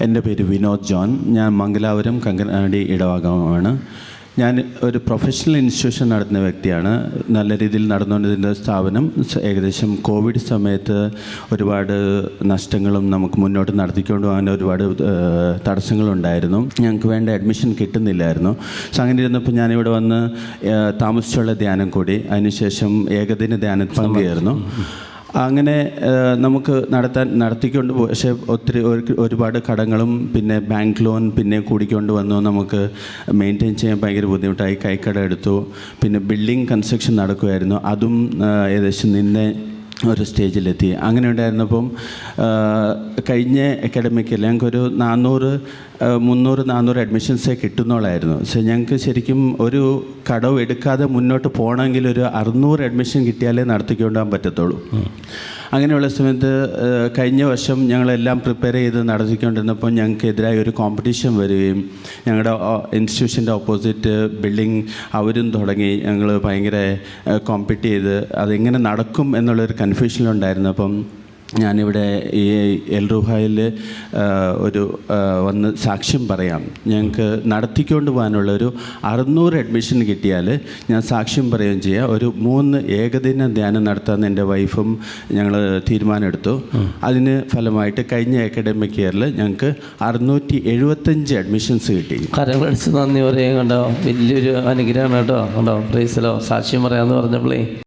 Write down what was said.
എൻ്റെ പേര് വിനോദ് ജോൺ. ഞാൻ മംഗലാപുരം കങ്കനാടി ഇടവകമാണ്. ഞാൻ ഒരു പ്രൊഫഷണൽ ഇൻസ്റ്റിറ്റ്യൂഷൻ നടത്തുന്ന വ്യക്തിയാണ്. നല്ല രീതിയിൽ നടന്നുകൊണ്ടിരുന്ന സ്ഥാപനം ഏകദേശം കോവിഡ് സമയത്ത് ഒരുപാട് നഷ്ടങ്ങളും നമുക്ക് മുന്നോട്ട് നടത്തിക്കൊണ്ട് പോകാൻ ഒരുപാട് തടസ്സങ്ങളുണ്ടായിരുന്നു. ഞങ്ങൾക്ക് വേണ്ട അഡ്മിഷൻ കിട്ടുന്നില്ലായിരുന്നു. സോ അങ്ങനെ ഇരുന്നപ്പോൾ ഞാനിവിടെ വന്ന് താമസിച്ചുള്ള ധ്യാനം കൂടി, അതിനുശേഷം ഏകദിന ധ്യാനത്തിൽ പങ്കുചേർന്നു. അങ്ങനെ നമുക്ക് നടത്തിക്കൊണ്ട് പക്ഷേ ഒരുപാട് കടങ്ങളും പിന്നെ ബാങ്ക് ലോൺ പിന്നെ കൂടിക്കൊണ്ട് വന്നു. നമുക്ക് മെയിൻറ്റെയിൻ ചെയ്യാൻ ഭയങ്കര ബുദ്ധിമുട്ടായി. കൈക്കട എടുത്തു. പിന്നെ ബിൽഡിംഗ് കൺസ്ട്രക്ഷൻ നടക്കുമായിരുന്നു, അതും ഏകദേശം നിന്നെ ഒരു സ്റ്റേജിലെത്തി. അങ്ങനെ ഉണ്ടായിരുന്നപ്പം കഴിഞ്ഞ അക്കാഡമിക്കിൽ ഞങ്ങൾക്കൊരു 300-400 അഡ്മിഷൻസേ കിട്ടുന്നോളായിരുന്നു. പക്ഷേ ഞങ്ങൾക്ക് ശരിക്കും ഒരു കടവ് എടുക്കാതെ മുന്നോട്ട് പോകണമെങ്കിൽ ഒരു 600 അഡ്മിഷൻ കിട്ടിയാലേ നടത്തിക്കൊണ്ട് പോകാൻ പറ്റത്തുള്ളൂ. അങ്ങനെയുള്ള സമയത്ത് കഴിഞ്ഞ വർഷം ഞങ്ങളെല്ലാം പ്രിപ്പയർ ചെയ്ത് നടത്തിക്കൊണ്ടിരുന്നപ്പോൾ ഞങ്ങൾക്കെതിരായി ഒരു കോമ്പറ്റീഷൻ വരികയും ഞങ്ങളുടെ ഇൻസ്റ്റിറ്റ്യൂഷൻ്റെ ഓപ്പോസിറ്റ് ബിൽഡിംഗ് അവരും തുടങ്ങി. ഞങ്ങൾ ഭയങ്കര കോമ്പീറ്റ് ചെയ്ത് അതെങ്ങനെ നടക്കും എന്നുള്ളൊരു കൺഫ്യൂഷനിലുണ്ടായിരുന്നു. അപ്പം ഞാനിവിടെ ഈ എൽ റുഹായിൽ വന്ന് സാക്ഷ്യം പറയാം. ഞങ്ങൾക്ക് നടത്തിക്കൊണ്ട് പോകാനുള്ളൊരു 600 അഡ്മിഷൻ കിട്ടിയാൽ ഞാൻ സാക്ഷ്യം പറയുകയും ചെയ്യാം. ഒരു 3 ഏകദിന ധ്യാനം നടത്താമെന്ന് എൻ്റെ വൈഫും ഞങ്ങൾ തീരുമാനമെടുത്തു. അതിന് ഫലമായിട്ട് കഴിഞ്ഞ അക്കാഡമിക് ഇയറിൽ ഞങ്ങൾക്ക് 675 അഡ്മിഷൻസ് കിട്ടി. കരങ്ങളടിച്ച് നന്ദി പറയുകയും കണ്ടോ, വലിയൊരു അനുഗ്രഹമാണ് കേട്ടോ. കണ്ടോ, പ്രൈസലോ സാക്ഷ്യം പറയാമെന്ന് പറഞ്ഞപ്പോഴേ